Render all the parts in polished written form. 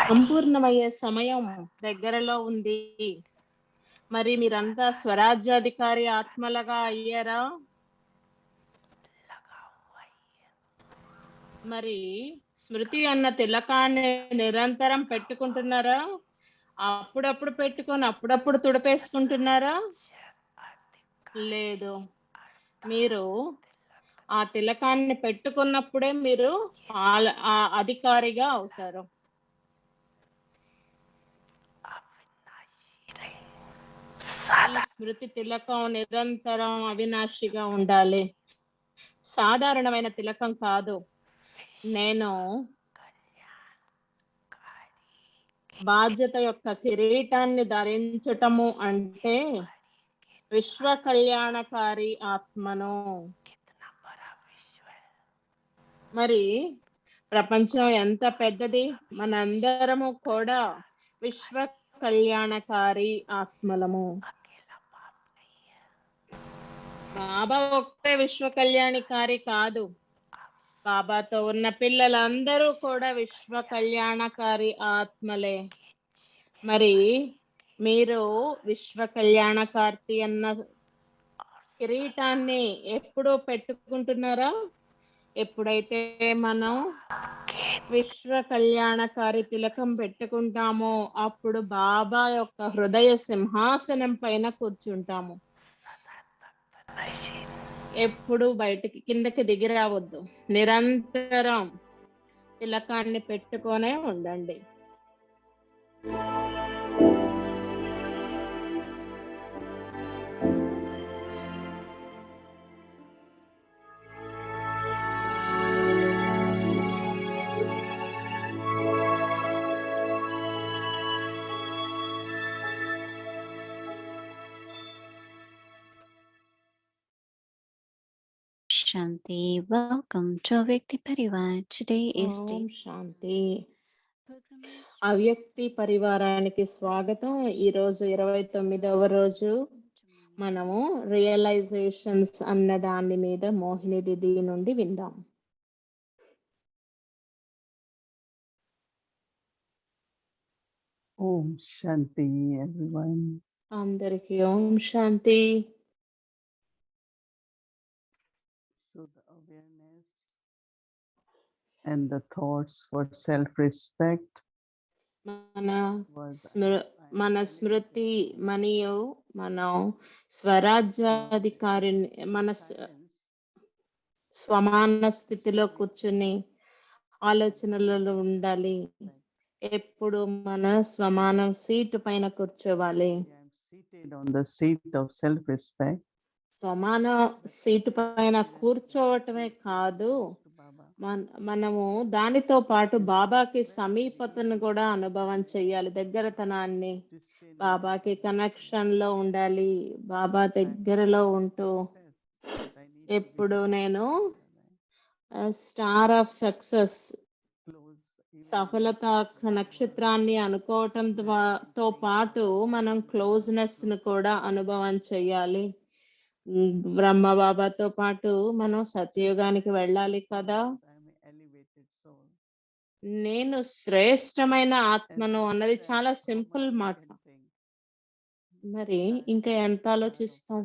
సంపూర్ణమయ్యే సమయం దగ్గరలో ఉంది. మరి మీరంతా స్వరాజ్యాధికారి ఆత్మలుగా అయ్యారా? మరి స్మృతి అన్న తిలకాన్ని నిరంతరం పెట్టుకుంటున్నారా? అప్పుడప్పుడు పెట్టుకొని అప్పుడప్పుడు తుడిపేసుకుంటున్నారా? లేదు. మీరు ఆ తిలకాన్ని పెట్టుకున్నప్పుడే మీరు అధికారిగా అవుతారు. ఈ స్మృతి తిలకం నిరంతరం అవినాశిగా ఉండాలి. సాధారణమైన తిలకం కాదు. నేను బాధ్యత యొక్క కిరీటాన్ని ధరించటము అంటే విశ్వ కళ్యాణకారి ఆత్మను. మరి ప్రపంచం ఎంత పెద్దది, మనందరము కూడా విశ్వ కళ్యాణకారి ఆత్మలము. బాబా ఒక్కటే విశ్వ కళ్యాణకారి కాదు, బాబాతో ఉన్న పిల్లలందరూ కూడా విశ్వ కళ్యాణకారి ఆత్మలే. మరి మీరు విశ్వ కళ్యాణకార్తి అన్న కిరీటాన్ని ఎప్పుడూ పెట్టుకుంటున్నారా? ఎప్పుడైతే మనం విశ్వ కళ్యాణకారి తిలకం పెట్టుకుంటామో అప్పుడు బాబా యొక్క హృదయ సింహాసనం పైన కూర్చుంటాము. ఎప్పుడు బయటికి కిందకి దిగి రావద్దు. నిరంతరం తిలకాన్ని పెట్టుకొనే ఉండండి. Shanti, welcome to Avyakti Parivar. Today is day ఓం శాంతి. అవ్యక్తి పరివారానికి స్వాగతం. ఈరోజు 29వ రోజు మనము రియలైజేషన్స్ అన్న దాని మీద మోహిని దీది నుండి విందాం. Om Shanti, everyone. అందరికీ ఓం శాంతి. So the awareness and the thoughts for self-respect మన స్మృతి మరియు మనం స్వరాజ్యాధికారిని మన స్వమాన స్థితిలో కూర్చుని ఆలోచనలలో ఉండాలి. ఎప్పుడు మన స్వమానం సీటు పైన కూర్చోవాలి. seated on the seat of self-respect. స్వమాన సీటు పైన కూర్చోవటమే కాదు, మనము దానితో పాటు బాబాకి సమీపతను కూడా అనుభవం చేయాలి. దగ్గరతనాన్ని, బాబాకి కనెక్షన్ లో ఉండాలి. బాబా దగ్గరలో ఉంటూ ఎప్పుడు నేను స్టార్ ఆఫ్ సక్సెస్ సఫలత నక్షత్రాన్ని అనుకోవటంతో పాటు మనం క్లోజ్నెస్ ను కూడా అనుభవం చేయాలి. బ్రహ్మ బాబాతో పాటు మనం సత్యయుగానికి వెళ్ళాలి కదా. నేను శ్రేష్టమైన ఆత్మను అన్నది చాలా సింపుల్ మాట. మరి ఇంకా ఎంత ఆలోచిస్తాం.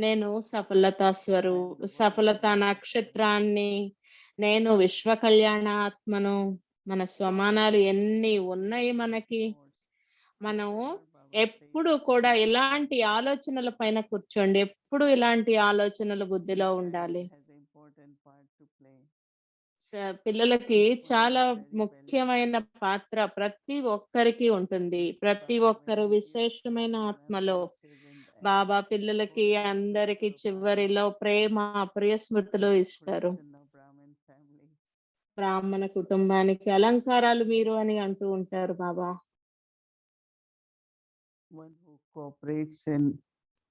నేను సఫలత నక్షత్రాన్ని, నేను విశ్వ కళ్యాణ ఆత్మను. మన స్వమానాలు ఎన్ని ఉన్నాయి మనకి. మనం ఎప్పుడు కూడా ఇలాంటి ఆలోచనల పైన కూర్చోండి. ఎప్పుడు ఇలాంటి ఆలోచనలు బుద్ధిలో ఉండాలి. పిల్లలకి చాలా ముఖ్యమైన పాత్ర ప్రతి ఒక్కరికి ఉంటుంది. ప్రతి ఒక్కరు విశేషమైన ఆత్మలో. బాబా పిల్లలకి అందరికి చివరిలో ప్రేమ, ప్రియ స్మృతులు ఇస్తారు. బ్రాహ్మణ కుటుంబానికి అలంకారాలు మీరు అని అంటూ ఉంటారు బాబా. One who cooperates in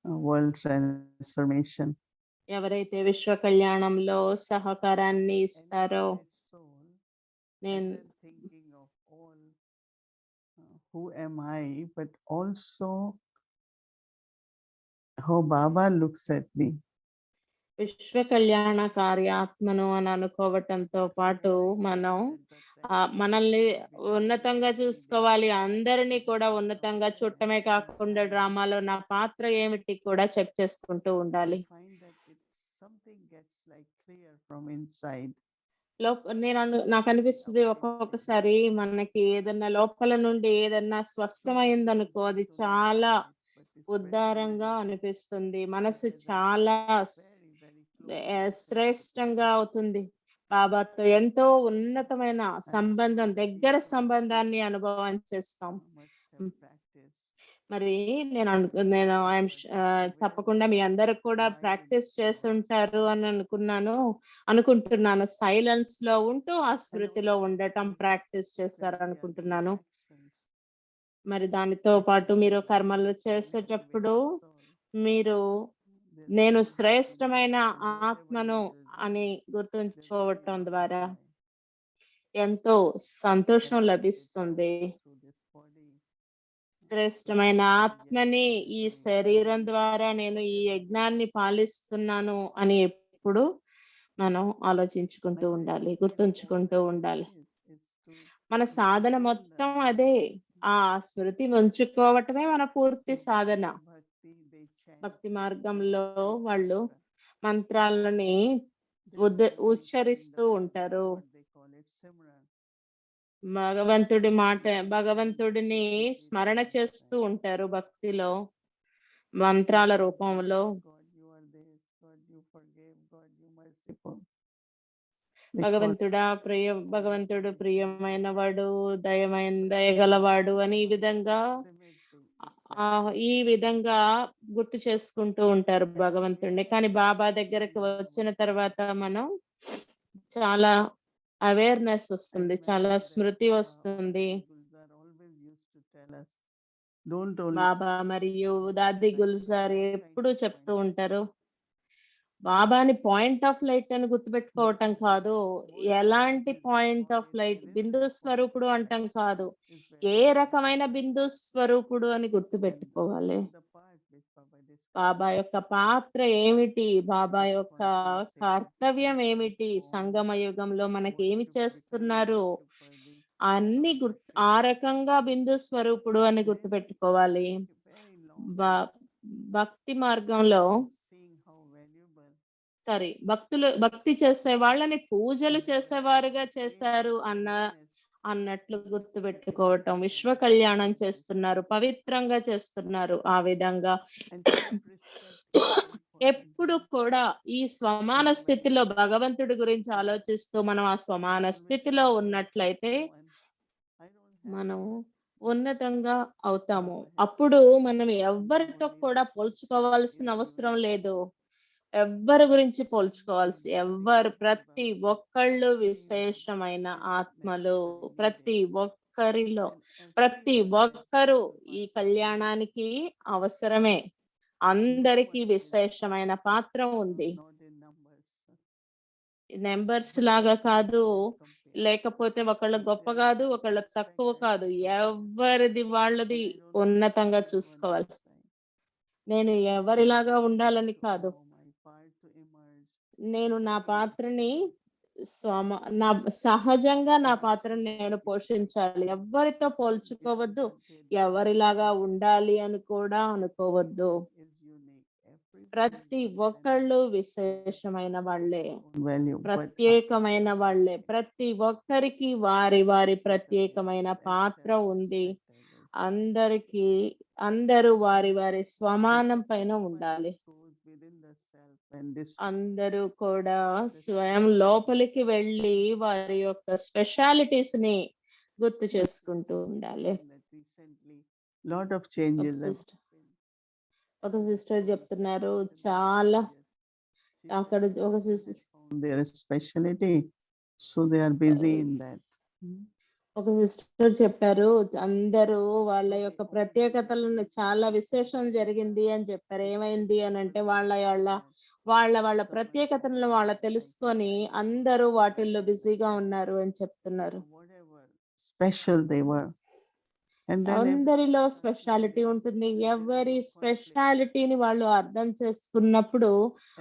world transformation. ఎవరైతే విశ్వ కళ్యాణంలో సహకారాన్ని ఇస్తారో, నేను thinking of all who am I, but also how Baba looks at me. విశ్వ కళ్యాణకారి ఆత్మను అని అనుకోవటంతో పాటు మనం మనల్ని ఉన్నతంగా చూసుకోవాలి. అందరినీ కూడా ఉన్నతంగా చూడటమే కాకుండా డ్రామాలో నా పాత్ర ఏమిటి కూడా చెక్ చేసుకుంటూ ఉండాలి. find that something gets like clear from inside. నాకు అనిపిస్తుంది ఒక్కొక్కసారి మనకి ఏదన్నా లోపల నుండి ఏదన్నా స్పష్టమైందనుకో అది చాలా ఉద్దారంగా అనిపిస్తుంది. మనసు చాలా శ్రేష్టంగా అవుతుంది. బాబాతో ఎంతో ఉన్నతమైన సంబంధం, దగ్గర సంబంధాన్ని అనుభవం చేస్తాం. మరి నేను తప్పకుండా మీ అందరూ కూడా ప్రాక్టీస్ చేస్తుంటారు అని అనుకుంటున్నాను. సైలెన్స్ లో ఉంటూ ఆ స్మృతిలో ఉండటం ప్రాక్టీస్ చేస్తారు అనుకుంటున్నాను. మరి దానితో పాటు మీరు కర్మలు చేసేటప్పుడు మీరు నేను శ్రేష్టమైన ఆత్మను అని గుర్తుంచుకోవటం ద్వారా ఎంతో సంతోషం లభిస్తుంది. శ్రేష్టమైన ఆత్మని ఈ శరీరం ద్వారా నేను ఈ యజ్ఞాన్ని పాలిస్తున్నాను అని ఎప్పుడు మనం ఆలోచించుకుంటూ ఉండాలి, గుర్తుంచుకుంటూ ఉండాలి. మన సాధన మొత్తం అదే. ఆ స్మృతి ఉంచుకోవటమే మన పూర్తి సాధన. భక్తి మార్గంలో వాళ్ళు మంత్రాలని ఉచ్చరిస్తూ ఉంటారు. భగవంతుడిని స్మరణ చేస్తూ ఉంటారు భక్తిలో, మంత్రాల రూపంలో. భగవంతుడు ప్రియమైన వాడు, దయగలవాడు అని ఈ విధంగా గుర్తు చేసుకుంటూ ఉంటారు భగవంతుడిని. కానీ బాబా దగ్గరకు వచ్చిన తర్వాత మనం చాలా అవేర్నెస్ వస్తుంది, చాలా స్మృతి వస్తుంది. బాబా మరియు దాది గుల్జార్ ఎప్పుడు చెప్తూ ఉంటారు, బాబాని పాయింట్ ఆఫ్ లైట్ అని గుర్తుపెట్టుకోవటం కాదు, ఎలాంటి పాయింట్ ఆఫ్ లైట్, బిందు స్వరూపుడు అంటాం కాదు, ఏ రకమైన బిందు స్వరూపుడు అని గుర్తుపెట్టుకోవాలి. బాబా యొక్క పాత్ర ఏమిటి, బాబా యొక్క కర్తవ్యం ఏమిటి, సంగమ యుగంలో మనకి ఏమి చేస్తున్నారు అన్ని ఆ రకంగా బిందు స్వరూపుడు అని గుర్తుపెట్టుకోవాలి. భక్తి మార్గంలో భక్తి చేసే వాళ్ళని పూజలు చేసేవారుగా చేశారు అన్నట్లు గుర్తుపెట్టుకోవటం. విశ్వ కళ్యాణం చేస్తున్నారు, పవిత్రంగా చేస్తున్నారు. ఆ విధంగా ఎప్పుడు కూడా ఈ స్వమాన స్థితిలో భగవంతుడి గురించి ఆలోచిస్తూ మనం ఆ స్వమాన స్థితిలో ఉన్నట్లయితే మనం ఉన్నతంగా అవుతాము. అప్పుడు మనం ఎవరితో కూడా పోల్చుకోవాల్సిన అవసరం లేదు. ఎవ్వరి గురించి ప్రతి ఒక్కళ్ళు విశేషమైన ఆత్మలు. ప్రతి ఒక్కరు ఈ కళ్యాణానికి అవసరమే. అందరికీ విశేషమైన పాత్ర ఉంది. నెంబర్స్ లాగా కాదు, లేకపోతే ఒకళ్ళు గొప్ప కాదు, ఒకళ్ళు తక్కువ కాదు. ఎవరిది వాళ్ళది ఉన్నతంగా చూసుకోవాలి. నేను ఎవరిలాగా ఉండాలని కాదు, నేను నా పాత్రని సహజంగా నా పాత్రని నేను పోషించాలి. ఎవరితో పోల్చుకోవద్దు, ఎవరిలాగా ఉండాలి అని కూడా అనుకోవద్దు. ప్రతి ఒక్కళ్ళు విశేషమైన వాళ్ళే, ప్రత్యేకమైన వాళ్ళే. ప్రతి ఒక్కరికి వారి వారి ప్రత్యేకమైన పాత్ర ఉంది. అందరూ వారి వారి స్వమానం పైన ఉండాలి. అందరూ కూడా స్వయం లోపలికి వెళ్ళి వారి యొక్క స్పెషాలిటీస్ ని గుర్తు చేసుకుంటూ ఉండాలి. ఒక సిస్టర్ చెప్తున్నారు, చాలా అక్కడ ఒక ఒక సిస్టర్ చెప్పారు, అందరూ వాళ్ళ యొక్క ప్రత్యేకతలను చాలా విశేషం జరిగింది అని చెప్పారు. ఏమైంది అని అంటే వాళ్ళ ప్రత్యేకతలను వాళ్ళ తెలుసుకొని అందరూ వాటిల్లో బిజీగా ఉన్నారు అని చెప్తున్నారు. And then అందరిలో everyone స్పెషాలిటీ understands ఉంటుంది. that there is ఎవరి no conflict. స్పెషాలిటీని వాళ్ళు అర్థం చేసుకున్నప్పుడు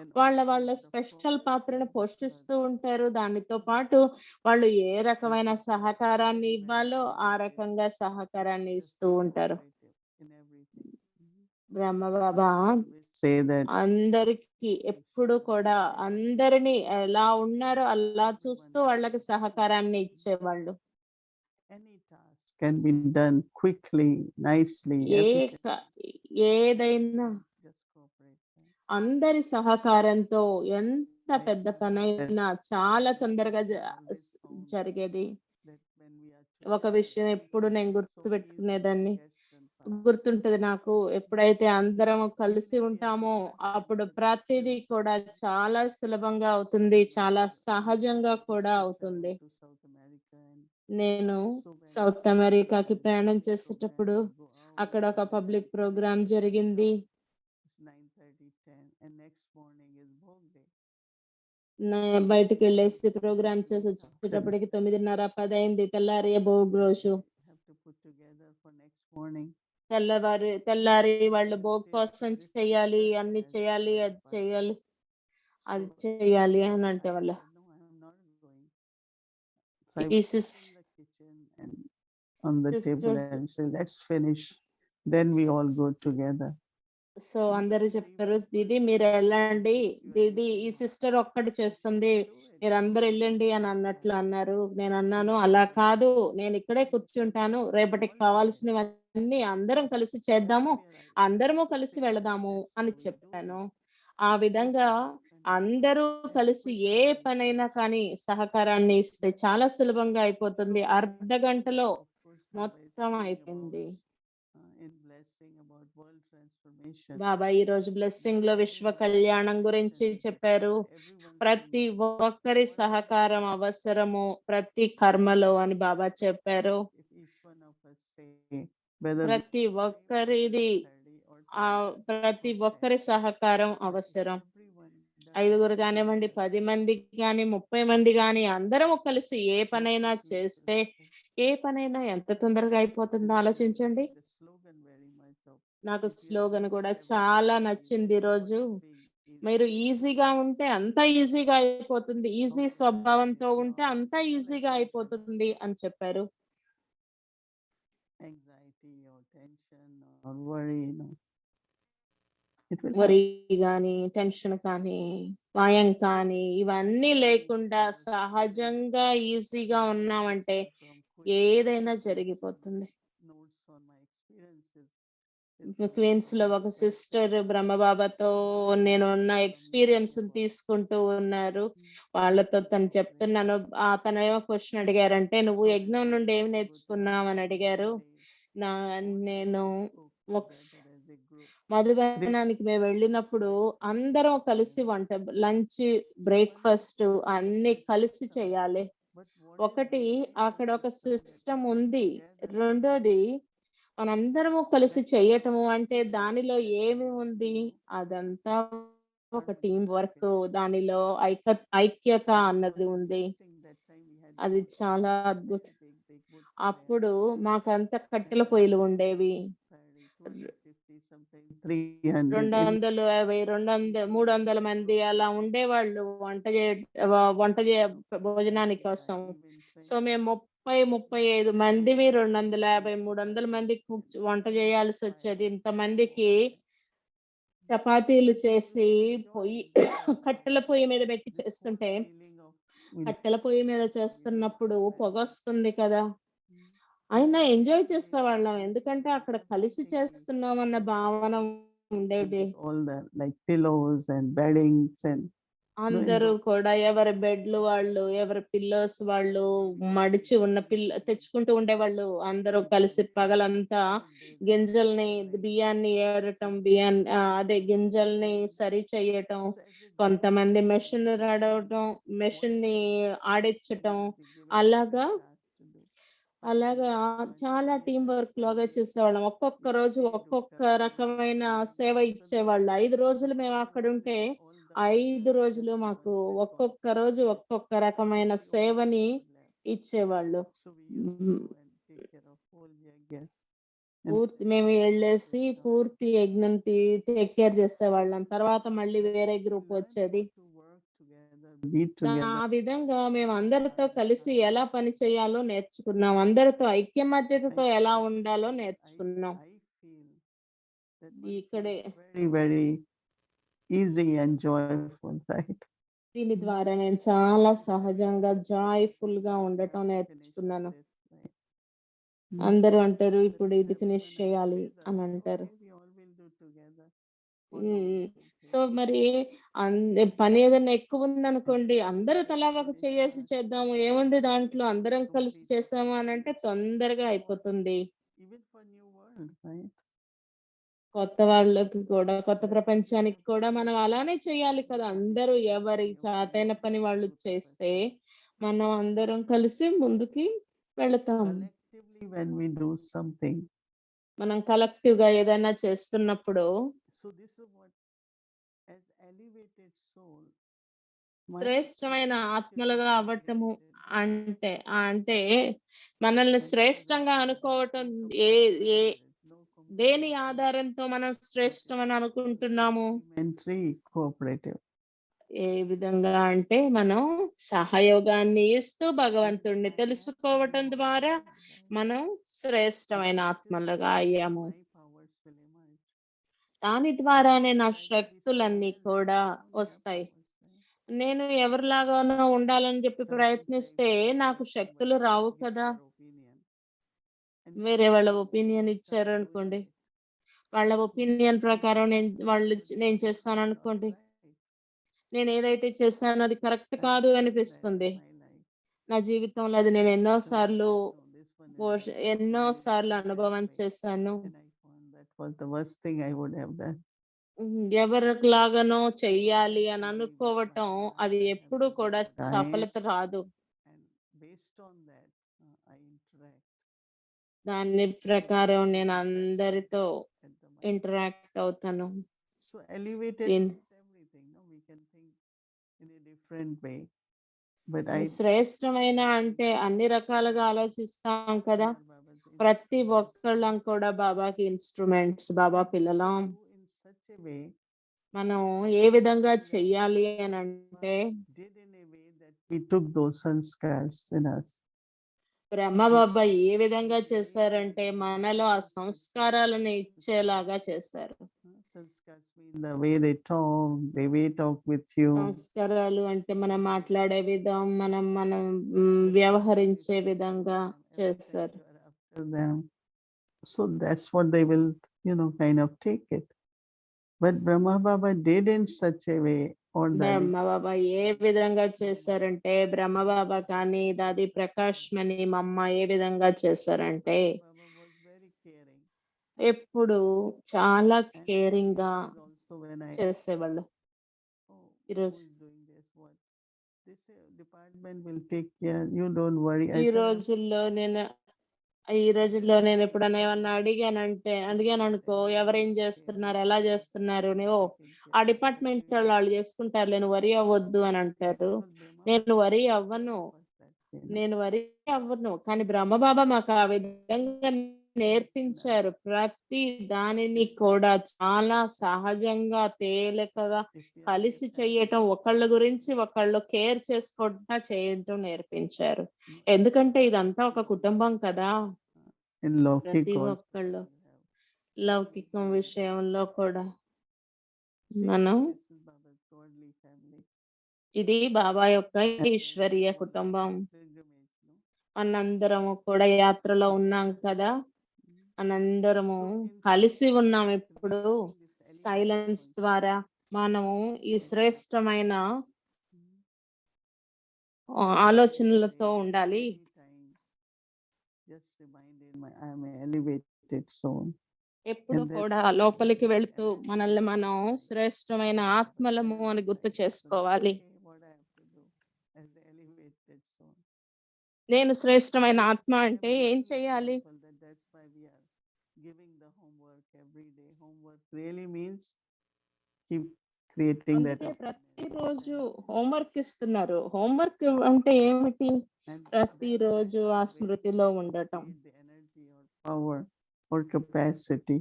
And వాళ్ళ also వాళ్ళ the స్పెషల్ పాత్రను first పోషిస్తూ ఉంటారు. దానితో పాటు వాళ్ళు ఏ రకమైన సహకారాన్ని ఇవ్వాలో ఆ రకంగా సహకారాన్ని just ఇస్తూ be ఉంటారు. cooperative in everything. Brahma Baba Always say that అందరికి ఎప్పుడు కూడా అందరిని ఎలా ఉన్నారో అలా చూస్తూ వాళ్ళకి సహకారాన్ని ఇచ్చేవాళ్ళు. any task can be done quickly, nicely, A efficiently. క ఏదైనా Just cooperate. Right? అందరి సహకారంతో ఎంత I పెద్ద remember పనైనా చాలా తొందరగా I always found జరిగేది. that when we are ఒక together, విషయం ఎప్పుడు నేను so easily గుర్తుపెట్టుకునేదాన్ని. gets done fast. గుర్తుంటది నాకు. ఎప్పుడైతే అందరం కలిసి Similarly, ఉంటామో I remember అప్పుడు that ప్రతిదీ కూడా చాలా సులభంగా అవుతుంది. చాలా సహజంగా కూడా I అవుతుంది. traveled to South America and నేను so many సౌత్ అమెరికాకి programs, ప్రయాణం public చేసేటప్పుడు programs, you go out అక్కడ ఒక and public you programme come జరిగింది. it's 9:30, 10, and next morning is Bhog Day. బయటికి వెళ్ళేసి ప్రోగ్రామ్ Things చేసి happen. వచ్చేటప్పటికి 9:30, 10 అయింది. తెల్లారి భోగి రోజు. Have to put together for next morning. తెల్లారి వాళ్ళు And భోగి say, కోసం "Listen, చేయాలి, sir, అన్ని as చేయాలి, that అది by చేయాలి, అది So చేయాలి అని I అంటే వాళ్ళు. said, no, I am not going. So I ఈ went sis in the kitchen and on the table sister and said, let's finish. Then we all go together. So And అందరూ nobody చెప్పారు, was didi pushing మీరు me. వెళ్ళండి, You are didi ఈ listening. Sister ఒక్కటి She చేస్తుంది, said, do it. మీరందరూ వెళ్ళండి అని అన్నట్లు అన్నారు. నేను అన్నాను, అలా కాదు, నేను ఇక్కడే కూర్చుంటాను, రేపటికి కావాల్సినవన్నీ అందరం కలిసి చేద్దాము, అందరము కలిసి వెళదాము అని చెప్పాను. ఆ విధంగా అందరూ కలిసి ఏ పనైనా కానీ సహకారాన్ని ఇస్తే చాలా సులభంగా అయిపోతుంది. అర్ధ గంటలో మొత్తం అయిపోయింది. In blessing about world transformation. బాబా ఈ రోజు బ్లెస్సింగ్ లో విశ్వ కళ్యాణం గురించి చెప్పారు. ప్రతి ఒక్కరి సహకారం అవసరము ప్రతి కర్మలో అని బాబా చెప్పారు. If each one of us say, whether we ప్రతి ఒక్కరిది 30 or 20 ప్రతి or 10, ఒక్కరి సహకారం అవసరం. everyone does 5 గాని మంది, 10 మంది గాని, 30 మంది గాని అందరం కలిసి ఏ పనైనా చేస్తే ఏ పనైనా ఎంత తొందరగా అయిపోతుందో ఆలోచించండి. the slogan very much of నాకు if you are slogan doing కూడా everything చాలా easy, నచ్చింది ఈ so రోజు. what's being easy? మీరు ఈజీగా ఉంటే అంత ఈజీగా అయిపోతుంది. ఈజీ స్వభావంతో ఉంటే అంత ఈజీగా అయిపోతుంది అని చెప్పారు. Anxiety or tension or worry, it will వరి happen. గాని, టెన్షన్ కానీ, భయం కానీ ఇవన్నీ లేకుండా సహజంగా ఈజీగా ఉన్నామంటే From Queen ఏదైనా జరిగిపోతుంది. notes on my experiences. It's Queens లో ఒక about సిస్టర్ బ్రహ్మబాబాతో నేనున్న ఎక్స్పీరియన్స్ తీసుకుంటూ ఉన్నారు. వాళ్ళతో తను చెప్తున్నాను. తనేమో క్వశ్చన్ అడిగారంటే, నువ్వు యజ్ఞం నుండి ఏమి నేర్చుకున్నావు అని అడిగారు. నేను మధుబనానికి మేము వెళ్ళినప్పుడు అందరం కలిసి లంచ్, బ్రేక్ఫాస్ట్ అన్ని కలిసి చేయాలి. ఒకటి అక్కడ ఒక సిస్టమ్ ఉంది. రెండోది మనందరము కలిసి చేయటము అంటే దానిలో ఏమి ఉంది? అదంతా ఒక టీమ్ వర్క్. దానిలో ఐక్యత అన్నది ఉంది. అది చాలా అద్భుతం. అప్పుడు మాకంతా కట్టెల పొయ్యిలు ఉండేవి. 250, 300 మంది అలా ఉండేవాళ్ళు వంట భోజనానికి కోసం. సో మేము 35 మందిమి 250, 300 మందికి వంట చేయాల్సి వచ్చేది. ఇంతమందికి చపాతీలు చేసి కట్టెల పొయ్యి మీద పెట్టి చేస్తుంటే, కట్టెల పొయ్యి మీద చేస్తున్నప్పుడు పొగొస్తుంది కదా! అయినా ఎంజాయ్ చేసేవాళ్ళం. ఎందుకంటే అక్కడ కలిసి చేస్తున్నామన్న భావన ఉండేది. all the like pillows and beddings and అందరూ కూడా ఎవరి బెడ్లు వాళ్ళు, ఎవరి పిల్లోస్ వాళ్ళు మడిచి ఉన్న తెచ్చుకుంటూ ఉండేవాళ్ళు. అందరూ కలిసి పగలంతా గింజల్ని, బియ్యాన్ని ఏరటం, అదే గింజల్ని సరి చెయ్యటం, కొంతమంది మెషిన్ నడవటం, మెషిన్‌ని ఆడించటం, అలాగా చాలా టీమ్ వర్క్ లాగా చేసేవాళ్ళం. ఒక్కొక్క రోజు ఒక్కొక్క రకమైన సేవ ఇచ్చేవాళ్ళు. 5 రోజులు మేము అక్కడుంటే, 5 రోజులు మాకు ఒక్కొక్క రోజు ఒక్కొక్క రకమైన సేవని ఇచ్చేవాళ్ళు. పూర్తి మేము ఎళ్ళేసి పూర్తి యజ్ఞం టేక్ కేర్ చేసేవాళ్ళం. తర్వాత మళ్ళీ వేరే గ్రూప్ వచ్చేది. Be ఆ together. విధంగా మేము అందరితో కలిసి ఎలా పని చేయాలో నేర్చుకున్నాం. అందరితో ఐక్యమత్యతతో ఎలా ఉండాలో నేర్చుకున్నాం. I feel that must be ఇక్కడే very, very easy and joyful, right? దీని ద్వారా నేను చాలా సహజంగా జాయ్‌ఫుల్‌గా ఉండటం నేర్చుకున్నాను. అందరూ అంటారు ఇప్పుడు ఇది ఫినిష్ చేయాలి అని అంటారు. సో మరి పని ఏదైనా ఎక్కువ ఉందనుకోండి, అందరూ తలా ఒక చెయ్యేసి చేద్దాము. ఏముంది దాంట్లో అందరం కలిసి చేసాము అనంటే తొందరగా అయిపోతుంది. Even for new world, right? కొత్త వాళ్ళకి కూడా, కొత్త ప్రపంచానికి కూడా మనం అలానే చేయాలి కదా! అందరూ ఎవరి చేతైన పని వాళ్ళు చేస్తే, మనం అందరం కలిసి ముందుకి వెళతాం. Collectively, when we do something, మనం కలెక్టివ్‌గా ఏదైనా చేస్తున్నప్పుడు so this is what, as elevated soul, my శ్రేష్టమైన perception ఆత్మలుగా is అవ్వటము elevated. అంటే మనల్ని And శ్రేష్టంగా అనుకోవటం ఏ ఏ no దేని competition, ఆధారంతో మనం శ్రేష్టమని అనుకుంటున్నాము? complementary, cooperative. ఏ విధంగా అంటే మనం సహయోగాన్ని ఇస్తూ భగవంతుడిని I తెలుసుకోవటం have ద్వారా more, right? మనం శ్రేష్టమైన ఆత్మలుగా అయ్యాము. My powers will emerge. దాని ద్వారానే నా I will be శక్తులన్నీ somewhere కూడా where I don't have వస్తాయి. powers, right? నేను ఎవరిలాగానో ఉండాలని చెప్పి Some people ప్రయత్నిస్తే expect నాకు that శక్తులు somebody రావు will give కదా! their opinion. And we వేరే say, వాళ్ళ "No, ఒపీనియన్ start doing ఇచ్చారనుకోండి. it." వాళ్ళ So ఒపీనియన్ we ప్రకారం feel that నేను this is చేస్తాననుకోండి. not right. నేను ఏదైతే చేశానో అది కరెక్ట్ I have కాదు seen that అనిపిస్తుంది. in my life. నా జీవితంలో అది నేను ఎన్నో Customers సార్లు said, "No, this one is right." ఎన్నో And I సార్లు did it అనుభవం anyway. చేశాను. And I found that was the worst thing I would have done. ఎవరిలాగానో చెయ్యాలి అని Believe that అనుకోవటం my path, అది I have ఎప్పుడు to do కూడా what I am. సఫలత రాదు. And based on that, I interact. దాని ప్రకారం నేను అందరితో At the mind. ఇంటరాక్ట్ అవుతాను. So elevated In- means everything. No, we can think in a different way. But I శ్రేష్టమైన అంటే అన్ని రకాలుగా ఆలోచిస్తాం కదా! Baba's ప్రతి instruments ఒక్కళ్ళం కూడా బాబాకి ఇన్‌స్ట్రుమెంట్స్, బాబా and పిల్లలం. do in such a way మనం ఏ విధంగా చెయ్యాలి అనంటే did in a way that we took those sanskars in us. Brahma Baba ఏ విధంగా చేశారంటే మనలో ఆ సంస్కారాలను ఇచ్చేలాగా చేశారు. Sanskars mean the way they talk with you. సంస్కారాలు అంటే మనం మాట్లాడే విధం, మనం వ్యవహరించే విధంగా చేశారు. You are after them. So that's what they will, kind of take it. But Brahma Baba did in such a way, or that Brahma Baba ఏ విధంగా చేశారంటే బ్రహ్మబాబా కానీ దాది ప్రకాష్ మణి మమ్మ ఏ విధంగా చేశారంటే Baba was very caring. ఎప్పుడు చాలా And కేరింగ్ గా also when I చేసేవాళ్ళు. who ఈరోజు is doing this, what? This department will take care. You don't worry. I ఈ said, రోజుల్లో నేను ఎప్పుడైనా ఏమన్నా అడిగాననుకో ఎవరేం చేస్తున్నారు, ఎలా చేస్తున్నారు అని, ఓ ఆ డిపార్ట్మెంట్ వాళ్ళు చేసుకుంటారులే నువ్వు వరి అవ్వద్దు అని అంటారు. నేను వరి అవ్వను కానీ బ్రహ్మబాబా మాకు ఆ విధంగా నేర్పించారు. ప్రతి దానిని కూడా చాలా సహజంగా తేలికగా కలిసి చేయటం, ఒకళ్ళ గురించి ఒకళ్ళు కేర్ చేసుకుంటా చేయటం నేర్పించారు. ఎందుకంటే ఇదంతా ఒక కుటుంబం కదా! in Lokik ప్రతి also ఒక్కళ్ళు you have. లౌకికం విషయంలో కూడా మనం This is Baba's godly family. ఇది బాబా యొక్క ఈశ్వరీయ కుటుంబం. Pilgrimage, no? మనందరము కూడా యాత్రలో ఉన్నాం కదా! మనందరము కలిసి ఉన్నాం. ఇప్పుడు సైలెన్స్ ద్వారా మనము ఈ శ్రేష్టమైన ఆలోచనలతో ఉండాలి. Just reminded I am an elevated soul. ఎప్పుడు కూడా లోపలికి వెళుతూ మనల్ని మనం శ్రేష్టమైన ఆత్మలము అని గుర్తు చేసుకోవాలి. What I have to do as the elevated soul. నేను శ్రేష్టమైన ఆత్మ అంటే ఏం చేయాలి? That's why we are giving the homework every day. Homework really means keep creating that. అందుకే ప్రతిరోజు హోంవర్క్ ఇస్తున్నారు. హోంవర్క్ అంటే ఏమిటి? And ప్రతిరోజు ఆ స్మృతిలో ఉండటం. the energy or power or capacity.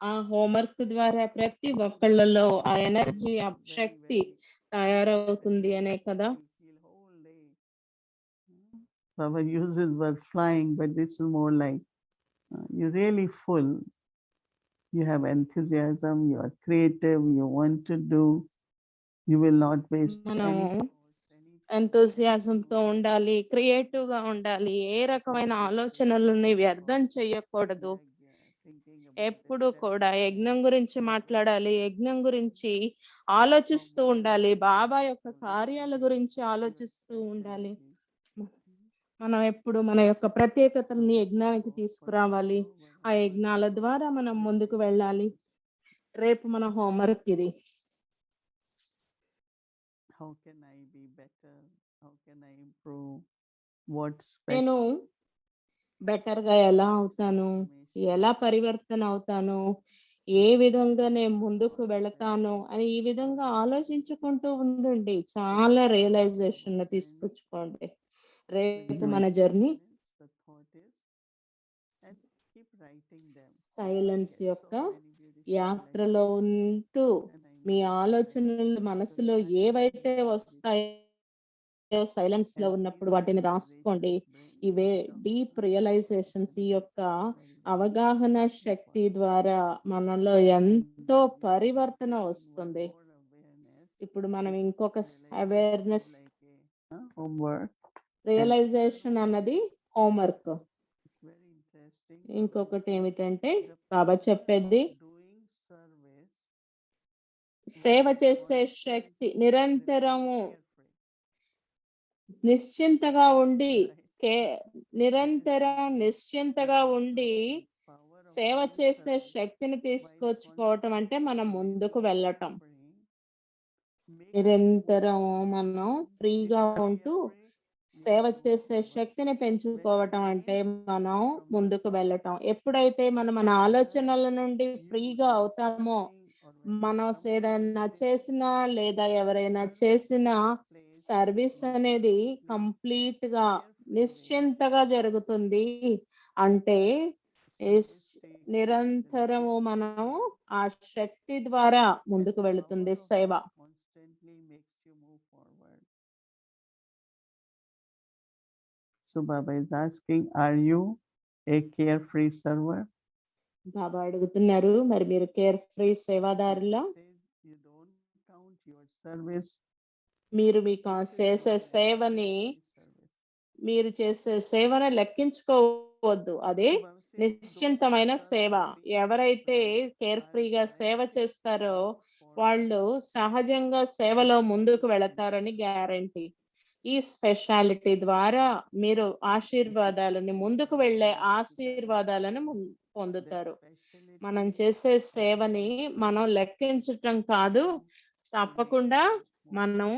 ఆ హోంవర్క్ ద్వారా ప్రతి ఒక్కళ్ళలో ఆ ఎనర్జీ, ఆ శక్తి తయారవుతుంది అనే కదా. Baba uses word flying, but this is more like you're really full. You have enthusiasm, you are creative, you want to do, you will not waste మనము any. ఎంతూసియాజంతో ఉండాలి, క్రియేటివ్ గా ఉండాలి, ఏ రకమైన ఆలోచనలని వ్యర్థం చేయకూడదు. ఎప్పుడు కూడా యజ్ఞం గురించి మాట్లాడాలి, యజ్ఞం గురించి ఆలోచిస్తూ ఉండాలి, బాబా యొక్క కార్యాల గురించి ఆలోచిస్తూ ఉండాలి. మనం ఎప్పుడు మన యొక్క ప్రత్యేకతల్ని యజ్ఞానికి తీసుకురావాలి, ఆ యజ్ఞాల ద్వారా మనం ముందుకు వెళ్ళాలి. రేపు మన హోంవర్క్ ఇది. How can I be better? How can I improve? What's నేను బెటర్ గా ఎలా అవుతాను, ఎలా పరివర్తన అవుతాను, ఏ విధంగా నేను ముందుకు వెళతాను అని ఈ విధంగా ఆలోచించుకుంటూ ఉండండి. చాలా రియలైజేషన్ తీసుకొచ్చుకోండి. రేపు మన జర్నీ సైలెన్స్ యొక్క యాత్రలో ఉంటూ మీ ఆలోచనలు మనసులో ఏవైతే వస్తాయో సైలెన్స్ లో ఉన్నప్పుడు వాటిని రాసుకోండి. ఇవే డీప్ రియలైజేషన్స్. ఈ యొక్క అవగాహన శక్తి ద్వారా మనలో ఎంతో పరివర్తన వస్తుంది. ఇప్పుడు మనం ఇంకొక అవేర్నెస్, రియలైజేషన్ అన్నది హోంవర్క్. ఇంకొకటి ఏమిటంటే బాబా చెప్పేది సేవ చేసే శక్తి. నిరంతరము నిశ్చింతగా ఉండి నిశ్చింతగా ఉండి సేవ చేసే శక్తిని తీసుకొచ్చుకోవటం అంటే మనం ముందుకు వెళ్ళటం. నిరంతరం మనం ఫ్రీగా ఉంటూ సేవ చేసే శక్తిని పెంచుకోవటం అంటే మనం ముందుకు వెళ్ళటం. ఎప్పుడైతే మనం మన ఆలోచనల నుండి ఫ్రీగా అవుతామో, మనం ఏదైనా చేసినా లేదా ఎవరైనా చేసినా సర్వీస్ అనేది కంప్లీట్ గా నిశ్చింతగా జరుగుతుంది. అంటే నిరంతరము మనం ఆ శక్తి ద్వారా ముందుకు వెళుతుంది సేవ. So Baba is asking, are you a carefree server? బాబా అడుగుతున్నారు, మరి మీరు కేర్ ఫ్రీ సేవాదారులా? మీరు మీకు చేసే సేవని మీరు చేసే సేవను లెక్కించుకోవద్దు. అదే నిశ్చింతమైన సేవ. ఎవరైతే కేర్ ఫ్రీగా సేవ చేస్తారో వాళ్ళు సహజంగా సేవలో ముందుకు వెళతారని గ్యారంటీ. ఈ స్పెషాలిటీ ద్వారా మీరు ఆశీర్వాదాలని, ముందుకు వెళ్ళే ఆశీర్వాదాలను పొందుతారు. మనం చేసే సేవని మనం లెక్కించటం కాదు, తప్పకుండా మనం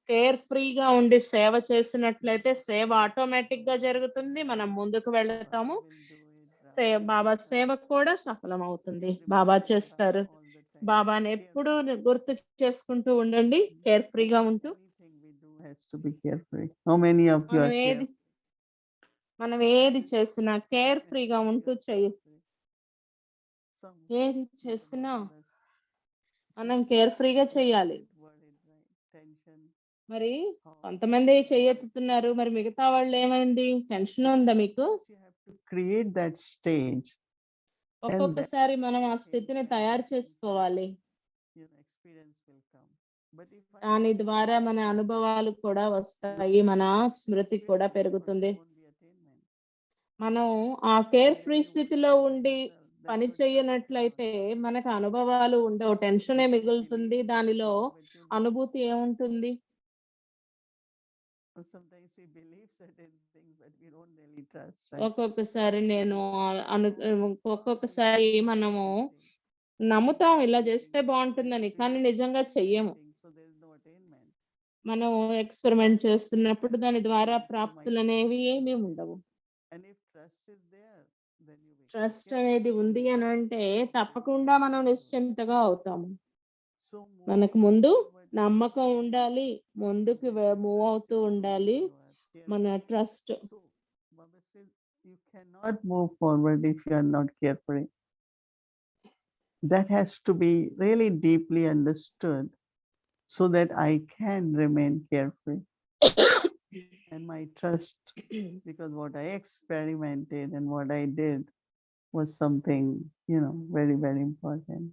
కేర్ ఫ్రీగా ఉండి సేవ చేసినట్లయితే సేవ ఆటోమేటిక్ గా జరుగుతుంది, మనం ముందుకు వెళ్తాము. బాబా సేవ కూడా సఫలం అవుతుంది. బాబా చేస్తారు. బాబాని ఎప్పుడు గుర్తు చేసుకుంటూ ఉండండి, కేర్ ఫ్రీగా ఉంటూ. మనం ఏది చేసినా కేర్ ఫ్రీగా ఉంటూ ఏది చేసినా మనం కేర్ ఫ్రీగా చేయాలి. మరి కొంతమంది చేయెత్తుతున్నారు, మరి మిగతా వాళ్ళు ఏమైంది? టెన్షన్ ఉందా మీకు? Create that stage. ఒక్కొక్కసారి మనం ఆ స్థితిని తయారు చేసుకోవాలి. దాని ద్వారా మన అనుభవాలు కూడా వస్తాయి, మన స్మృతి కూడా పెరుగుతుంది. మనం ఆ కేర్ ఫ్రీ స్థితిలో ఉండి పని చేయనట్లయితే మనకు అనుభవాలు ఉండవు, టెన్షనే మిగులుతుంది. దానిలో అనుభూతి ఏముంటుంది? ఒక్కొక్కసారి ఒక్కొక్కసారి మనము నమ్ముతాం ఇలా చేస్తే బాగుంటుందని, కానీ నిజంగా చెయ్యము. మనం ఎక్స్పెరిమెంట్ చేస్తున్నప్పుడు దాని ద్వారా ప్రాప్తులు అనేవి ఏమీ ఉండవు. ట్రస్ట్ అనేది ఉంది అని అంటే తప్పకుండా మనం నిశ్చింతగా అవుతాము. మనకు ముందు నమ్మకం ఉండాలి, ముందుకు మూవ్ అవుతూ ఉండాలి. మన trust you cannot move forward if you are not carefree. That has to be really deeply understood so that I can remain carefree. And my trust, because what I experimented and what I did was something, very, very important.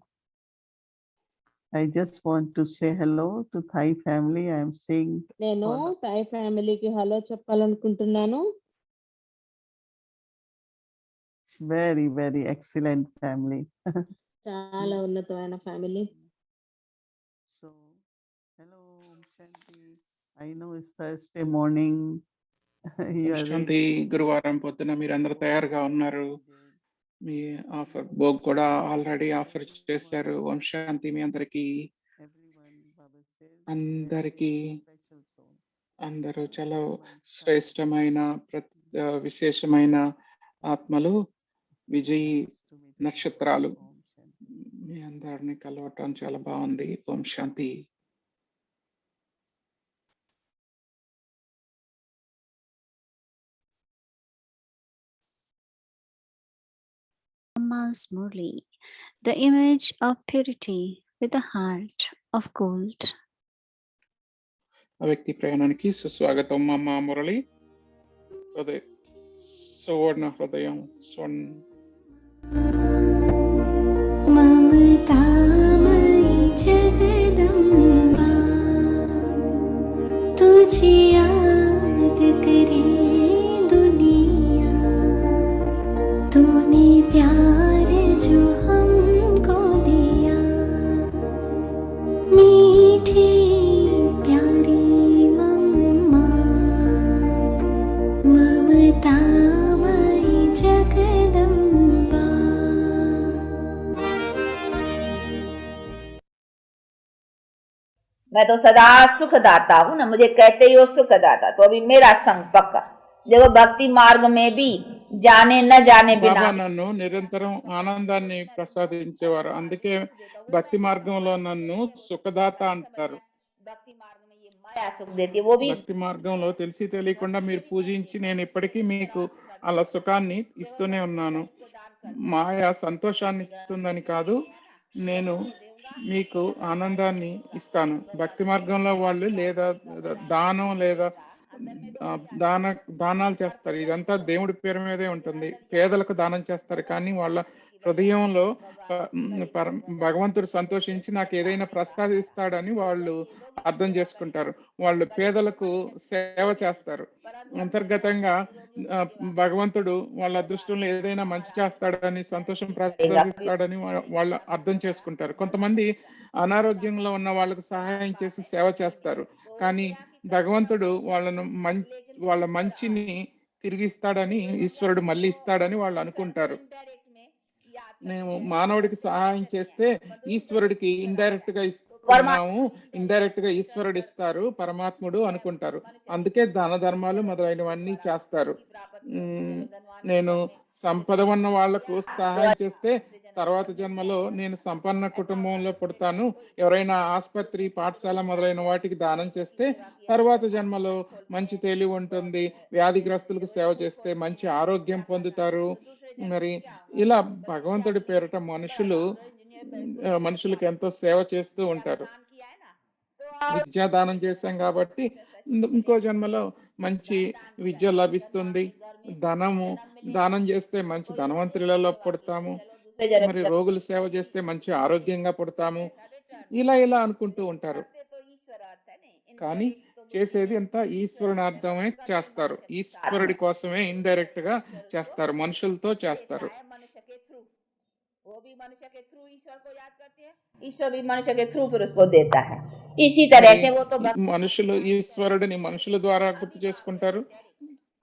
I just want to say hello to Thai family. I am seeing నేను for the- Thai ఫ్యామిలీకి hello చెప్పాలనుకుంటున్నాను. it's very, very excellent family. చాలా ఉన్నతమైన family. So, hello, Om Shanti. I know it's Thursday morning. You are శాంతి గురువారం పొద్దున మీరందరూ తయారుగా ఉన్నారు. మీ ఆఫర్ భోగ్ కూడా ఆల్రెడీ ఆఫర్ చేశారు. ఓం శాంతి మీ అందరికి. everyone, Baba says, అందరికీ special soul. అందరూ చాలా శ్రేష్టమైన విశేషమైన ఆత్మలు, విజయీ నక్షత్రాలు. Om Shanti. మీ అందరిని కలవటం చాలా బాగుంది. ఓం శాంతి. Brahma's Murli, the image of purity with a heart of gold. వ్యక్తి ప్రయాణానికి సుస్వాగతం. అమ్మ మురళి సువర్ణ హృదయం ममतामयी जगदम्बा तुझे याद करे दुनिया, तूने प्यार जो हमको दिया, मीठी प्यारी मम्मा, ममतामयी जगदम्बा। मैं तो सदा सुखदाता हूँ ना, मुझे कहते ही हो सुखदाता, तो अभी मेरा संग पक्का। देखो भक्ति मार्ग में भी जाने न जाने బాబా बिना నన్ను నిరంతరం ఆనందాన్ని ప్రసాదించేవారు. అందుకే భక్తి మార్గంలో నన్ను సుఖదాత అంటారు. भक्ति मार्ग में ये माया सुख देती है, वो भी భక్తి మార్గంలో తెలిసి తెలియకుండా మీరు పూజించి నేను ఇప్పటికీ మీకు అలా సుఖాన్ని ఇస్తూనే ఉన్నాను. మాయా సంతోషాన్ని ఇస్తుందని కాదు, నేను మీకు ఆనందాన్ని ఇస్తాను. భక్తి మార్గంలో వాళ్ళు లేదా దానం లేదా దానాలు చేస్తారు. ఇదంతా దేవుడి పేరు మీదే ఉంటుంది. పేదలకు దానం చేస్తారు, కానీ వాళ్ళ హృదయంలో భగవంతుడు సంతోషించి నాకు ఏదైనా ప్రసాదిస్తాడని వాళ్ళు అర్థం చేసుకుంటారు. వాళ్ళు పేదలకు సేవ చేస్తారు. అంతర్గతంగా భగవంతుడు వాళ్ళ అదృష్టంలో ఏదైనా మంచి చేస్తాడని, సంతోషం ప్రసాదిస్తాడని వాళ్ళు అర్థం చేసుకుంటారు. కొంతమంది అనారోగ్యంలో ఉన్న వాళ్ళకు సహాయం చేసి సేవ చేస్తారు, కానీ భగవంతుడు వాళ్ళ మంచిని తిరిగిస్తాడని, ఈశ్వరుడు మళ్ళీ ఇస్తాడని వాళ్ళు అనుకుంటారు. మేము మానవుడికి సహాయం చేస్తే ఈశ్వరుడికి ఇండైరెక్ట్ గా ఇస్తున్నాము, ఇండైరెక్ట్ గా ఈశ్వరుడు ఇస్తారు, పరమాత్ముడు అనుకుంటారు. అందుకే దాన ధర్మాలు మొదలైనవన్నీ చేస్తారు. నేను సంపద ఉన్న వాళ్లకు సహాయం చేస్తే తర్వాత జన్మలో నేను సంపన్న కుటుంబంలో పుడతాను. ఎవరైనా ఆసుపత్రి, పాఠశాల మొదలైన వాటికి దానం చేస్తే తర్వాత జన్మలో మంచి తెలివి ఉంటుంది. వ్యాధిగ్రస్తులకు సేవ చేస్తే మంచి ఆరోగ్యం పొందుతారు. మరి ఇలా భగవంతుడి పేరిట మనుషులకు ఎంతో సేవ చేస్తూ ఉంటారు. విద్యాదానం చేశాం కాబట్టి ఇంకో జన్మలో మంచి విద్య లభిస్తుంది. దానం చేస్తే మంచి ధనవంతులలో పుడతాము. మరి రోగులు సేవ చేస్తే మంచి ఆరోగ్యంగా పుడతాము. ఇలా అనుకుంటూ ఉంటారు, కానీ చేసేది అంతా ఈశ్వరునార్థమే చేస్తారు. ఈశ్వరుడి కోసమే ఇండైరెక్ట్ గా చేస్తారు, మనుషులతో చేస్తారు. वो भी मनुष्य के थ्रू ईश्वर को याद करते हैं, ईश्वर भी मनुष्य के थ्रू फिर उसको देता है। इसी तरह से वो तो మనుషులు ఈశ్వరుడిని మనుషుల ద్వారా గుర్తు చేసుకుంటారు.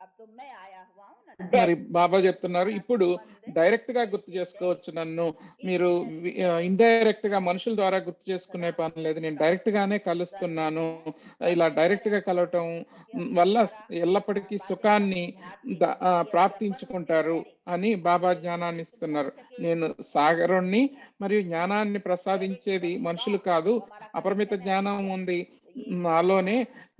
अब तो मैं आया हुआ हूँ ना, మరి బాబా చెప్తున్నారు, ఇప్పుడు డైరెక్ట్ గా గుర్తు చేసుకోవచ్చు నన్ను. మీరు ఇండైరెక్ట్ గా మనుషుల ద్వారా గుర్తు చేసుకునే పని లేదు, నేను డైరెక్ట్ గానే కలుస్తున్నాను. ఇలా డైరెక్ట్ గా కలవటం వల్ల ఎల్లప్పటికీ సుఖాన్ని ప్రాప్తించుకుంటారు అని బాబా జ్ఞానాన్ని ఇస్తున్నారు. నేను సాగరుణ్ణి, మరియు జ్ఞానాన్ని ప్రసాదించేది మనుషులు కాదు. అపరిమిత జ్ఞానం ఉంది, నాలోనే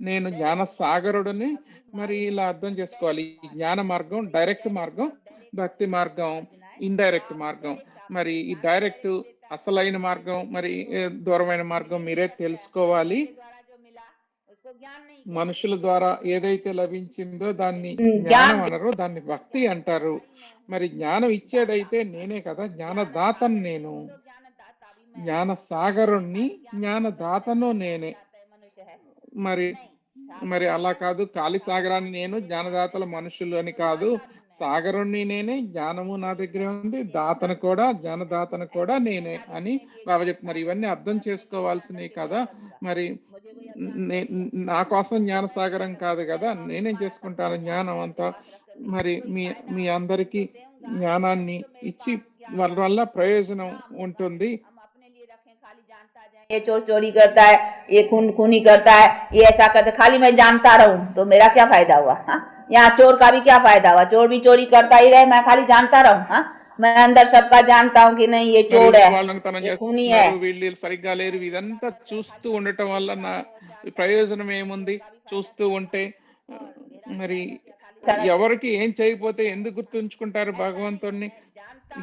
నేను జ్ఞాన సాగరుడిని. మరి ఇలా అర్థం చేసుకోవాలి. ఈ జ్ఞాన మార్గం డైరెక్ట్ మార్గం, భక్తి మార్గం ఇండైరెక్ట్ మార్గం. మరి ఈ డైరెక్ట్ అసలైన మార్గం, మరి దూరమైన మార్గం మీరే తెలుసుకోవాలి. మనుషుల ద్వారా ఏదైతే లభించిందో దాన్ని జ్ఞానం అనరు, దాన్ని భక్తి అంటారు. మరి జ్ఞానం ఇచ్చేదైతే నేనే కదా, జ్ఞానదాతను నేను, జ్ఞాన సాగరుణ్ణి, జ్ఞానదాతను నేనే. మరి మరి అలా కాదు, ఖాళీ సాగరాన్ని నేను, జ్ఞానదాతల మనుషులు అని కాదు. సాగరుణ్ణి నేనే, జ్ఞానము నా దగ్గరే ఉంది, దాతను కూడా, జ్ఞానదాతను కూడా నేనే అని బాబా చెప్తున్నారు. ఇవన్నీ అర్థం చేసుకోవాల్సినవి కదా. మరి నా కోసం జ్ఞాన సాగరం కాదు కదా, నేనేం చేసుకుంటాను జ్ఞానం అంతా. మరి మీ అందరికీ జ్ఞానాన్ని ఇచ్చి వాళ్ళ వల్ల ప్రయోజనం ఉంటుంది. ये चोर चोरी करता है, ये खूनी करता है, ये ऐसा करता है, खाली मैं जानता रहूं तो मेरा क्या फायदा हुआ? हाँ, यहाँ चोर का भी क्या फायदा हुआ? चोर भी चोरी करता ही रहे, मैं खाली जानता रहूं। हाँ, मैं अंदर सबका जानता हूँ कि नहीं ये चोर है, ये खूनी है. వీళ్ళు సరిగ్గా లేరు, ఇదంతా చూస్తూ ఉండటం వల్ల నా ప్రయోజనం ఏముంది? చూస్తూ ఉంటే మరి ఎవరికి ఏం చేయకపోతే ఎందుకు గుర్తుంచుకుంటారు భగవంతుడిని?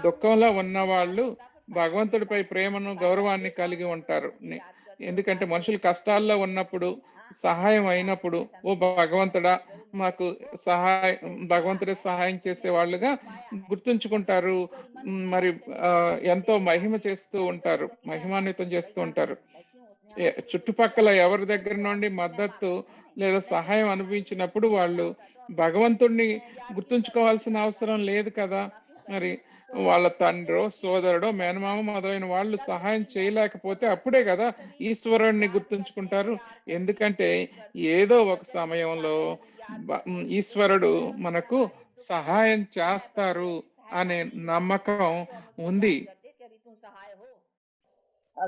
దుఃఖంలో ఉన్న వాళ్ళు భగవంతుడిపై ప్రేమను, గౌరవాన్ని కలిగి ఉంటారు. ఎందుకంటే మనుషులు కష్టాల్లో ఉన్నప్పుడు, సహాయం అయినప్పుడు, ఓ భగవంతుడా మాకు భగవంతుడే సహాయం చేసే వాళ్ళుగా గుర్తుంచుకుంటారు. మరి ఎంతో మహిమ చేస్తూ ఉంటారు, మహిమాన్వితం చేస్తూ ఉంటారు. చుట్టుపక్కల ఎవరి దగ్గర నుండి మద్దతు లేదా సహాయం అనిపించినప్పుడు వాళ్ళు భగవంతుడిని గుర్తుంచుకోవాల్సిన అవసరం లేదు కదా. మరి వాళ్ళ తండ్రో, సోదరుడో, మేనమామ మొదలైన వాళ్ళు సహాయం చేయలేకపోతే అప్పుడే కదా ఈశ్వరుణ్ణి గుర్తుంచుకుంటారు. ఎందుకంటే ఏదో ఒక సమయంలో ఈశ్వరుడు మనకు సహాయం చేస్తారు అనే నమ్మకం ఉంది.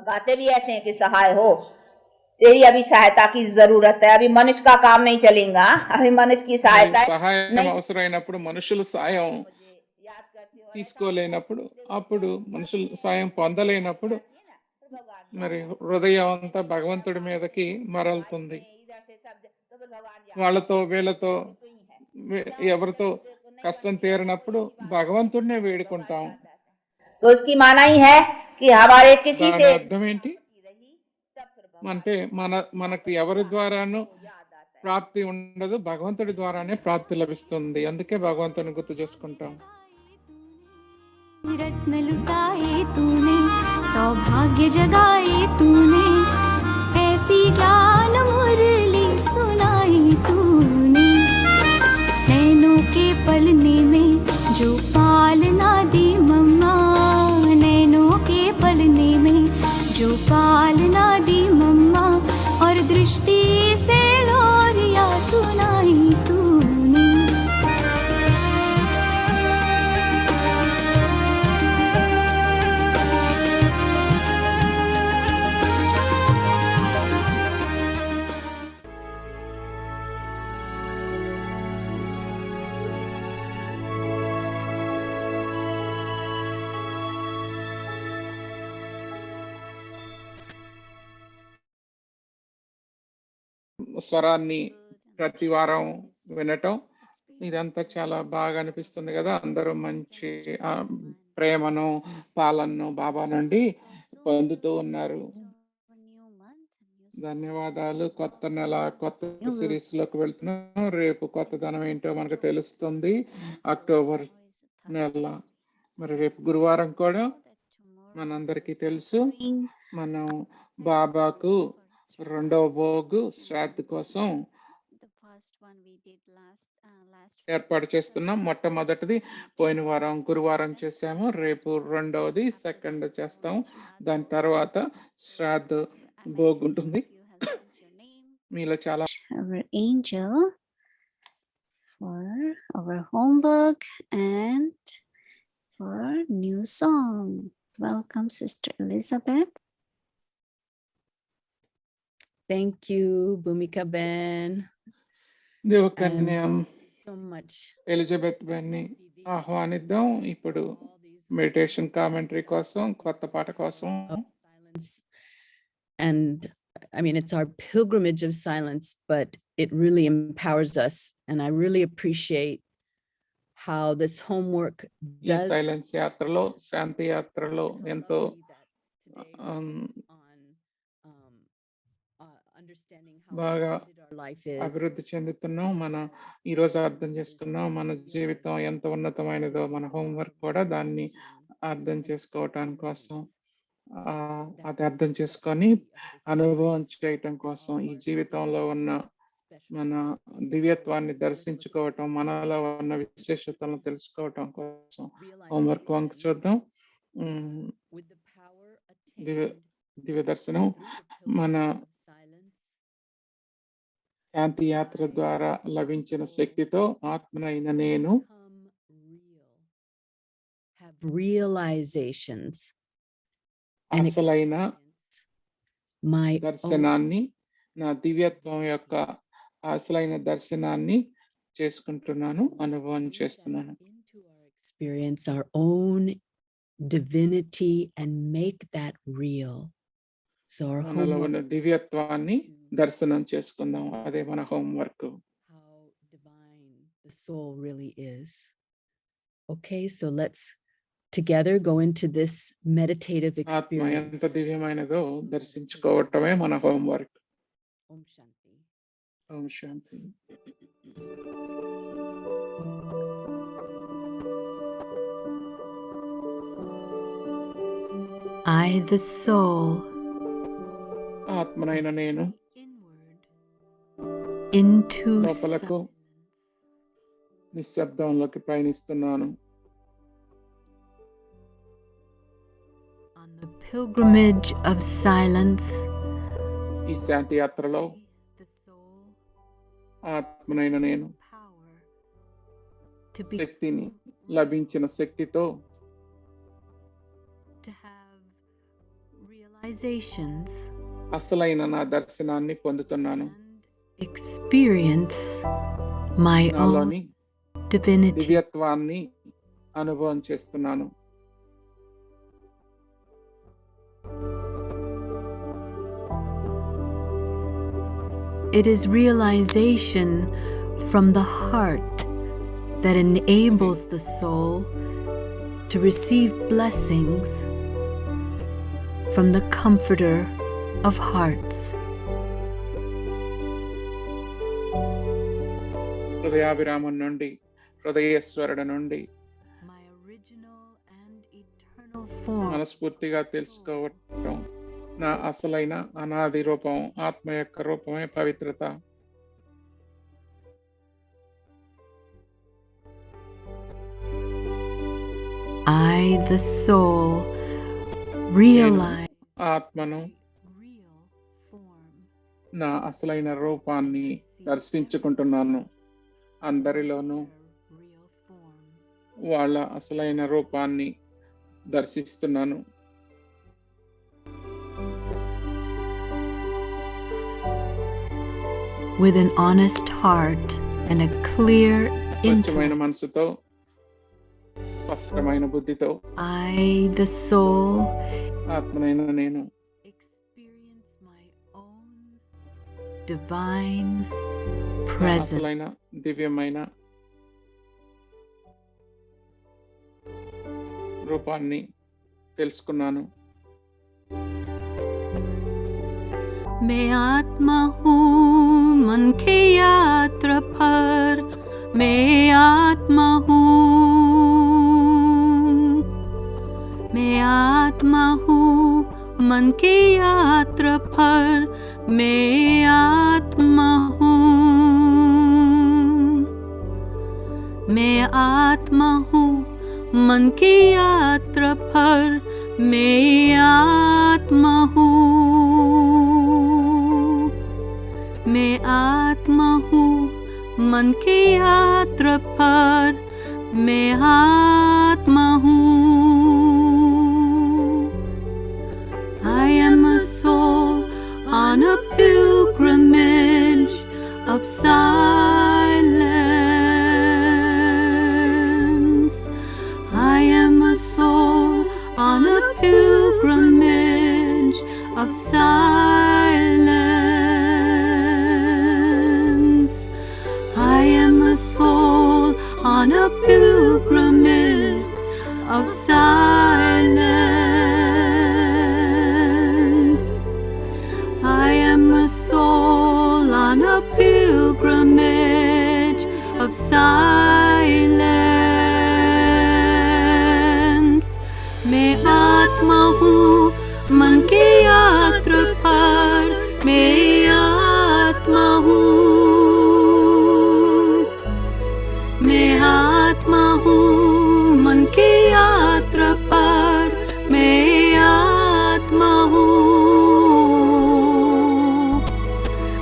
गाते भी ऐसे हैं कि सहाय हो, तेरी अभी सहायता की जरूरत है, अभी मनुष्य का काम नहीं चलेगा, अभी मनुष्य की सहायता సహాయం అవసరమైనప్పుడు మనుషులు సాయం తీసుకోలేనప్పుడు, అప్పుడు మనుషులు సాయం పొందలేనప్పుడు మరి హృదయం అంతా భగవంతుడి మీదకి మరలుతుంది. వాళ్ళతో వీళ్ళతో ఎవరితో కష్టం తీరినప్పుడు భగవంతుడినే వేడుకుంటాం. तो उसकी माना ही है कि हमारे किसी దాని से అర్థం ఏంటి అంటే మనకు ఎవరి ద్వారాను ప్రాప్తి ఉండదు, భగవంతుడి ద్వారానే ప్రాప్తి లభిస్తుంది. అందుకే భగవంతుని గుర్తు చేసుకుంటాం. रत्न लुटाए तूने, सौभाग्य जगाए तूने, ऐसी ज्ञान मुरली सुनाई तूने, नैनों के पलने में जो पालना दी मम्मा, नैनों के पलने में जो पालना दी मम्मा, और दृष्टि से लोरिया सुनाई तूने. స్వరాన్ని ప్రతి వారం వినటం, ఇదంతా చాలా బాగా అనిపిస్తుంది కదా. అందరూ మంచి ప్రేమను, పాలనను బాబా నుండి పొందుతూ ఉన్నారు. ధన్యవాదాలు. కొత్త నెల, కొత్త సిరీస్ లోకి వెళ్తున్నాం. రేపు కొత్తదనం ఏంటో మనకు తెలుస్తుంది. అక్టోబర్ నెల మరి రేపు గురువారం కూడా మనందరికీ తెలుసు. మనం బాబాకు రెండవ భోగు శ్రాద్ధ కోసం ఏర్పాటు చేస్తున్నాం. మొట్టమొదటిది పోయిన వారం గురువారం చేసాము, రేపు రెండవది సెకండ్ చేస్తాం. దాని తర్వాత శ్రాద్ధ భోగ్ ఉంటుంది. మీలో చాలా Our angel for our homework and for new song. Welcome, Sister Elizabeth. Thank you, Bhumika Ben. దేవకన్యం So much. ఎలిజబెత్ బెన్ని ఆహ్వానిద్దాం. ఇప్పుడు మెడిటేషన్ కామెంటరీ కోసం, కొత్త పాట కోసం. Silence. And I mean, it's our pilgrimage of silence, but it really empowers us. And I really appreciate how this homework ఈ does. Silence యాత్రలో, శాంతి యాత్రలో And how ఎంతో lovely that today we um, on understanding how బాగా limited our life is. అభివృద్ధి చెందుతున్నాం. మన ఈరోజు అర్థం చేసుకున్నాం మన జీవితం ఎంత ఉన్నతమైనదో. మన హోంవర్క్ కూడా దాన్ని అర్థం చేసుకోవటం కోసం, అది అర్థం చేసుకొని అనుభవం చేయటం కోసం, ఈ జీవితంలో ఉన్న మన దివ్యత్వాన్ని దర్శించుకోవటం, మనలో ఉన్న విశేషతలను తెలుసుకోవటం కోసం హోంవర్క్ వంక చూద్దాం. With the power Divya attained దివ్య దర్శనం through the మన pilgrimage of silence, శాంతి యాత్ర ద్వారా లభించిన శక్తితో ఆత్మనైన నేను become real, have realizations, and అసలైన experience my own దర్శనాన్ని, నా దివ్యత్వం యొక్క అసలైన దర్శనాన్ని చేసుకుంటున్నాను, అనుభవం చేస్తున్నాను. into our experience our own divinity and make that real. So our మనలో homework ఉన్న దివ్యత్వాన్ని దర్శనం చేసుకుందాం. అదే మన homework. how divine the soul really is. Okay, so let's together go into this meditative ఆత్మ ఎంత experience. దివ్యమైనదో దర్శించుకోవటమే మన homework. Om Shanti. Om Shanti. I, the soul, ఆత్మనైన నేను inward into లోపలకు silence. నిశ్శబ్దంలోకి పయనిస్తున్నాను. On the pilgrimage of silence, ఈ శాంతి యాత్రలో the soul ఆత్మనైన నేను power to be శక్తిని, లభించిన శక్తితో to have realizations అసలైన నా దర్శనాన్ని పొందుతున్నాను. and experience my own నాలోని divinity. దివ్యత్వాన్ని అనుభవం చేస్తున్నాను. It is realization from the heart that enables the soul to receive blessings from the comforter of hearts. హృదయాభిరామం నుండి, హృదయేశ్వరుడు నుండి My original and eternal form మనస్ఫూర్తిగా తెలుసుకోవటం, నా అసలైన అనాది రూపం, ఆత్మ యొక్క రూపమే పవిత్రత. I, the soul, realize ఆత్మను, real form. నా అసలైన రూపాన్ని దర్శించుకుంటున్నాను. అందరిలోనూ Real form. వాళ్ళ అసలైన రూపాన్ని దర్శిస్తున్నాను. With an honest heart and a clear స్వచ్ఛమైన intellect, మనసుతో, స్పష్టమైన బుద్ధితో, I, the soul, ఆత్మనైన నేను experience my own divine నా presence. అసలైన దివ్యమైన రూపాన్ని తెలుసుకున్నాను. मैं आत्मा हूँ मन की यात्रा पर, मैं आत्मा हूँ, मैं आत्मा हूँ मन की यात्रा पर, मैं आत्मा हूँ, मैं आत्मा हूँ मन की यात्रा पर, मैं आत्मा हूँ, मैं आत्मा हूँ मन की यात्रा पर, मैं आत्मा हूँ. I am a soul on a pilgrimage of silence. I am a soul on a pilgrimage of silence. on a pilgrimage of silence. I am a soul on a pilgrimage of silence. मैं आत्मा हूँ मन के यात्रा पर, मैं आत्मा हूँ, मैं आत्मा हूँ मन के यात्रा पर, मैं आत्मा हूँ,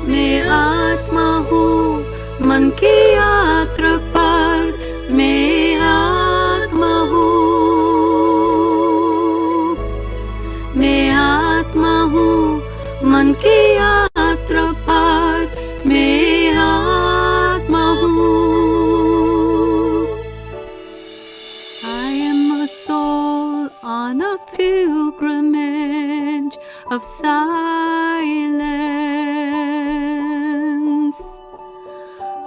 मैं आत्मा हूँ मन की यात्रा पर, मैं आत्मा हूँ, मैं आत्मा हूँ मन की यात्रा पर, मैं आत्मा हूँ. I am a soul on a pilgrimage of silence.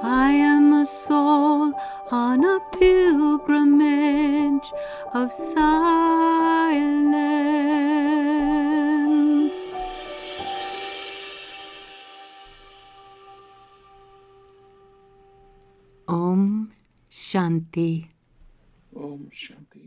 I am a soul on a pilgrimage of silence. Om Shanti. Om Shanti.